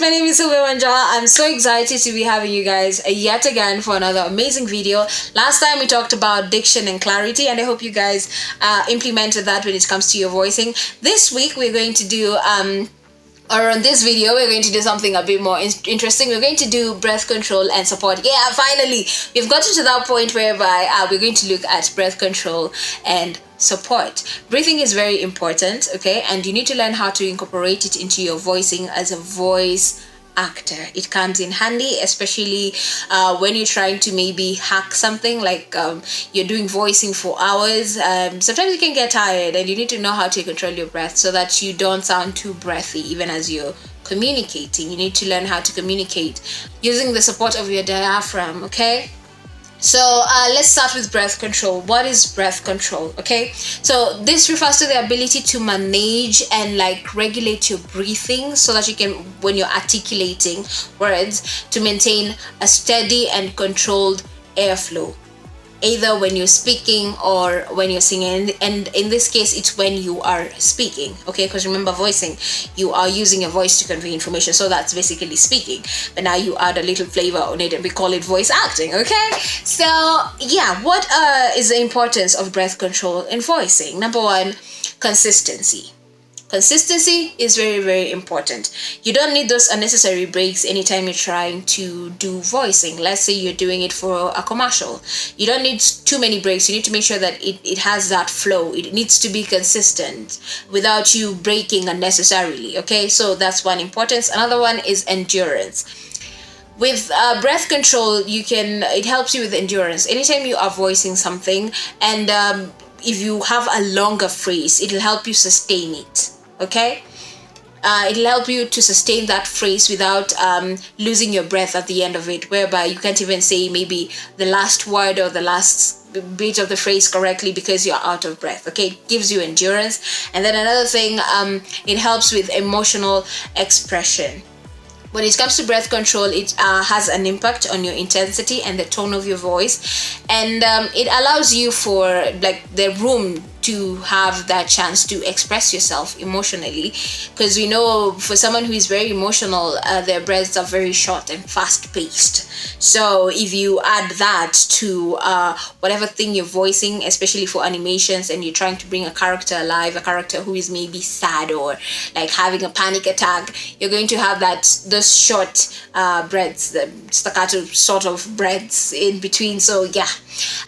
my name is Sylvia Manjala. I'm so excited to be having you guys yet again for another amazing video. Last time we talked about diction and clarity, and I hope you guys implemented that when it comes to your voicing. This week we're going to do or on this video we're going to do something a bit more interesting. We're going to do breath control and support. Yeah, finally we've gotten to that point whereby we're going to look at breath control and support. Breathing is very important, okay, and you need to learn how to incorporate it into your voicing as a voice actor. It comes in handy, especially when you're trying to maybe hack something, like you're doing voicing for hours. Sometimes you can get tired and you need to know how to control your breath so that you don't sound too breathy even as you're communicating. You need to learn how to communicate using the support of your diaphragm, okay? So let's start with breath control. What is breath control? Okay, so this refers to the ability to manage and like regulate your breathing so that you can, when you're articulating words, to maintain a steady and controlled airflow, either when you're speaking or when you're singing. And in this case it's when you are speaking, okay, because remember, voicing, you are using your voice to convey information, so that's basically speaking, but now you add a little flavor on it and we call it voice acting, okay? So yeah, what is the importance of breath control in voicing? Number one, consistency. Consistency is very, very important. You don't need those unnecessary breaks anytime you're trying to do voicing. Let's say you're doing it for a commercial. You don't need too many breaks. You need to make sure that it has that flow. It needs to be consistent without you breaking unnecessarily, okay? So that's one importance. Another one is endurance. With breath control, it helps you with endurance. Anytime you are voicing something, and if you have a longer phrase, it'll help you sustain it, okay? It'll help you to sustain that phrase without losing your breath at the end of it, whereby you can't even say maybe the last word or the last bit of the phrase correctly because you're out of breath, okay? It gives you endurance. And then another thing, it helps with emotional expression. When it comes to breath control, it has an impact on your intensity and the tone of your voice, and it allows you for like the room to have that chance to express yourself emotionally, because we know for someone who is very emotional, their breaths are very short and fast paced. So if you add that to whatever thing you're voicing, especially for animations, and you're trying to bring a character alive, a character who is maybe sad or like having a panic attack, you're going to have those short breaths, the staccato sort of breaths in between. So yeah,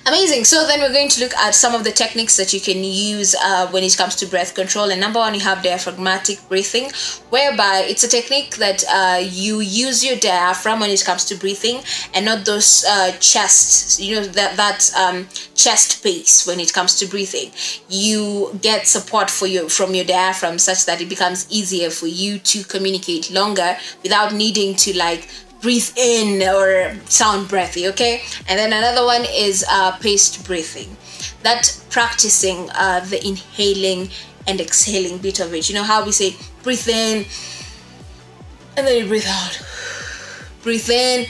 amazing. So then we're going to look at some of the techniques that you can use when it comes to breath control. And number one, you have diaphragmatic breathing, whereby it's a technique that you use your diaphragm when it comes to breathing, and not those chest, that chest pace. When it comes to breathing, you get support from your diaphragm such that it becomes easier for you to communicate longer without needing to like breathe in or sound breathy, okay? And then another one is paced breathing. That practicing the inhaling and exhaling bit of it. You know how we say breathe in and then you breathe out, breathe in,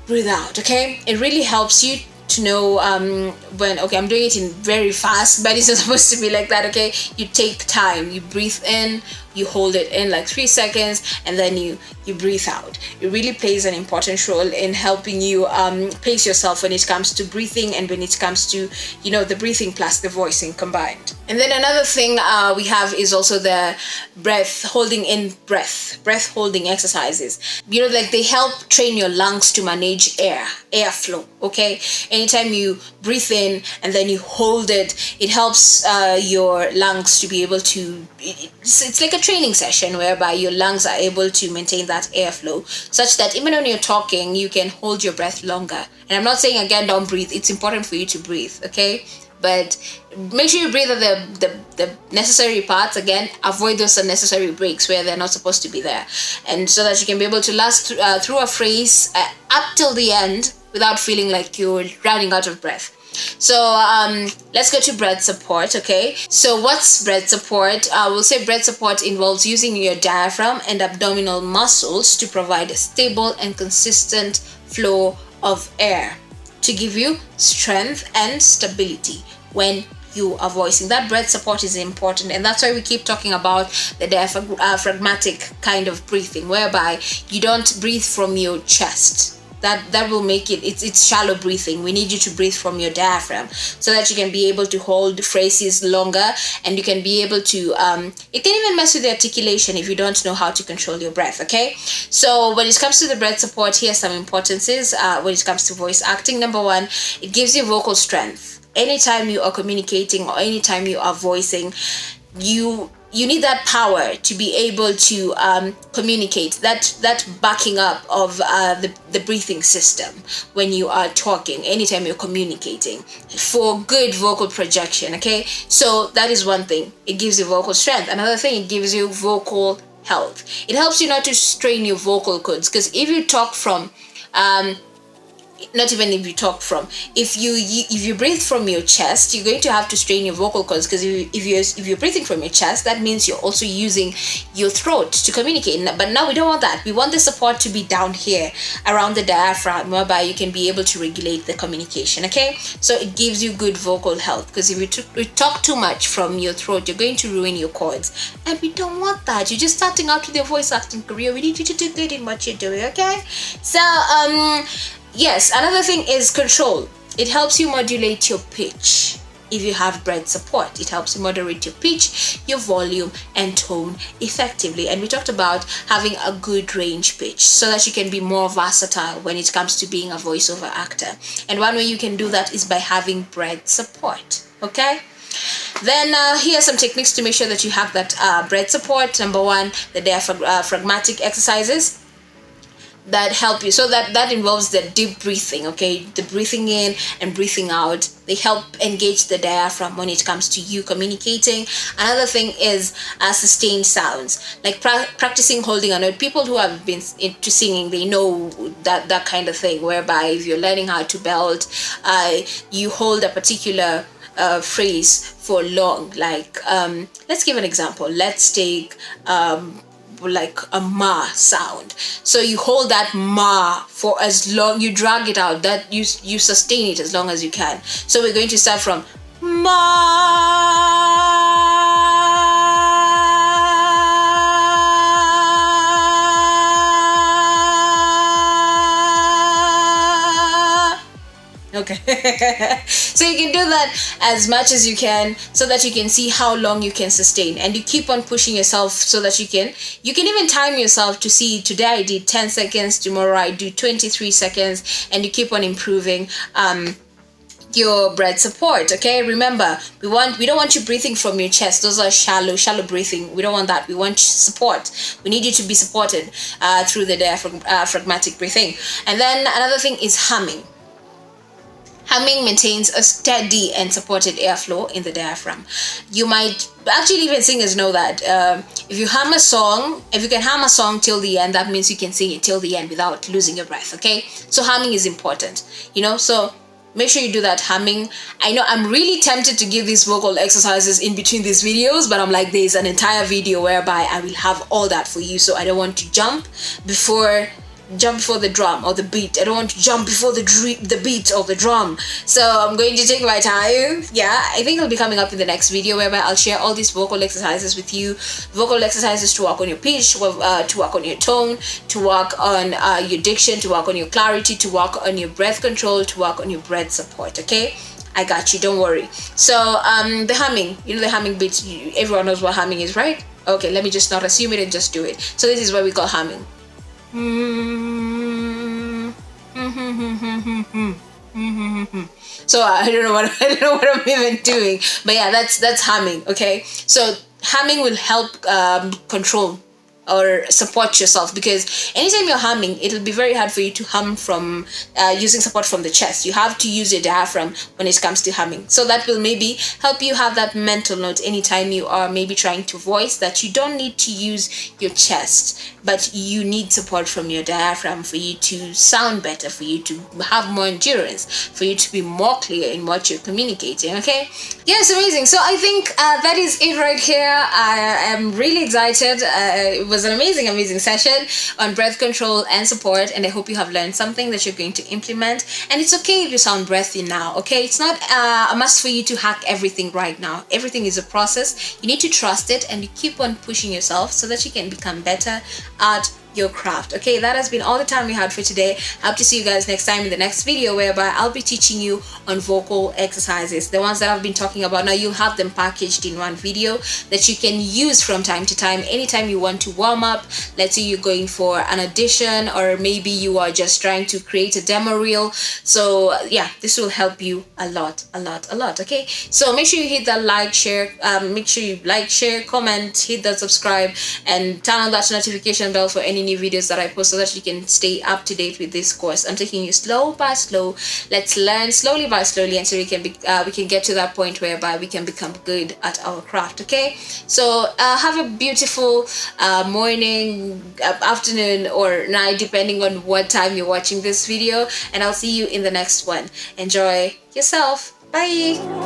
breathe out, okay? It really helps you to know when, okay, I'm doing it in very fast, but it's not supposed to be like that, okay? You take time, you breathe in, you hold it in like 3 seconds, and then you breathe out. It really plays an important role in helping you pace yourself when it comes to breathing, and when it comes to, the breathing plus the voicing combined. And then another thing we have is also the breath holding exercises. Like they help train your lungs to manage airflow, okay? Anytime you breathe in and then you hold it, it helps your lungs to be able to, it's like a training session whereby your lungs are able to maintain that airflow such that even when you're talking, you can hold your breath longer. And I'm not saying again don't breathe. It's important for you to breathe, okay? But make sure you breathe at the necessary parts. Again, avoid those unnecessary breaks where they're not supposed to be there, and so that you can be able to last through a phrase up till the end without feeling like you're running out of breath. So let's go to breath support, okay? So what's breath support? We'll say breath support involves using your diaphragm and abdominal muscles to provide a stable and consistent flow of air to give you strength and stability when you are voicing. That breath support is important, and that's why we keep talking about the diaphragmatic kind of breathing, whereby you don't breathe from your chest. That will make it's shallow breathing. We need you to breathe from your diaphragm so that you can be able to hold phrases longer, and you can be able to it can even mess with the articulation if you don't know how to control your breath. Okay, so when it comes to the breath support, here's some importances when it comes to voice acting. Number one, it gives you vocal strength. Anytime you are communicating or anytime you are voicing, you need that power to be able to communicate, that backing up of the breathing system when you are talking, anytime you're communicating, for good vocal projection. Okay, so that is one thing. It gives you vocal strength. Another thing, it gives you vocal health. It helps you not to strain your vocal cords, because if you talk from not even if you talk from, if you breathe from your chest, you're going to have to strain your vocal cords, because if you're breathing from your chest, that means you're also using your throat to communicate. But now we don't want that. We want the support to be down here around the diaphragm, whereby you can be able to regulate the communication. Okay, so it gives you good vocal health, because if you talk too much from your throat, you're going to ruin your cords, and we don't want that. You're just starting out with your voice acting career. We need you to do good in what you're doing. Okay, so yes, another thing is control. It helps you modulate your pitch. If you have breath support, it helps you moderate your pitch, your volume, and tone effectively. And we talked about having a good range pitch so that you can be more versatile when it comes to being a voiceover actor. And one way you can do that is by having breath support. Okay? Then here are some techniques to make sure that you have that breath support. Number one, the diaphragmatic exercises that help you. So that involves the deep breathing. Okay, the breathing in and breathing out, they help engage the diaphragm when it comes to you communicating. Another thing is sustained sounds, like practicing holding a note. People who have been into singing, they know that kind of thing, whereby if you're learning how to belt, you hold a particular phrase for long. Like let's give an example. Let's take like a ma sound. So you hold that ma for as long, you drag it out, that you sustain it as long as you can. So we're going to start from ma. Okay. So you can do that as much as you can, so that you can see how long you can sustain, and you keep on pushing yourself so that you can even time yourself to see, today I did 10 seconds, tomorrow I do 23 seconds, and you keep on improving your breath support. Okay, remember, we don't want you breathing from your chest. Those are shallow breathing. We don't want that. We want support. We need you to be supported through the diaphragmatic breathing. And then another thing is humming. Humming maintains a steady and supported airflow in the diaphragm. You might actually, even singers know that if you can hum a song till the end, that means you can sing it till the end without losing your breath. Okay, so humming is important, so make sure you do that humming. I know I'm really tempted to give these vocal exercises in between these videos, but I'm like, there's an entire video whereby I will have all that for you, so I don't want to jump before the drum or the beat. I don't want to jump before the beat or the drum. So I'm going to take my time. Yeah, I think it'll be coming up in the next video, whereby I'll share all these vocal exercises with you. Vocal exercises to work on your pitch, to work on your tone, to work on your diction, to work on your clarity, to work on your breath control, to work on your breath support. Okay, I got you, don't worry. So the humming, the humming beats, everyone knows what humming is, right? Okay, let me just not assume it and just do it. So this is what we call humming. So I don't know what I'm even doing, but yeah, that's humming. Okay, so humming will help control or support yourself, because anytime you're humming, it'll be very hard for you to hum from using support from the chest. You have to use your diaphragm when it comes to humming. So that will maybe help you have that mental note anytime you are maybe trying to voice, that you don't need to use your chest, but you need support from your diaphragm for you to sound better, for you to have more endurance, for you to be more clear in what you're communicating. Okay, yes, amazing. So I think that is it right here. I am really excited was an amazing session on breath control and support, and I hope you have learned something that you're going to implement. And it's okay if you sound breathy now, okay? It's not a must for you to hack everything right now. Everything is a process. You need to trust it, and you keep on pushing yourself so that you can become better at your craft. Okay, that has been all the time we had for today. I hope to see you guys next time in the next video, whereby I'll be teaching you on vocal exercises, the ones that I've been talking about. Now you'll have them packaged in one video that you can use from time to time, anytime you want to warm up. Let's say you're going for an audition, or maybe you are just trying to create a demo reel. So yeah, this will help you a lot. Okay, so make sure you hit that like, share, make sure you like, share, comment, hit that subscribe, and turn on that notification bell for any new videos that I post, so that you can stay up to date with this course. I'm taking you slow by slow. Let's learn slowly by slowly until we can get to that point whereby we can become good at our craft. Okay, so have a beautiful morning, afternoon, or night, depending on what time you're watching this video, and I'll see you in the next one. Enjoy yourself. Bye.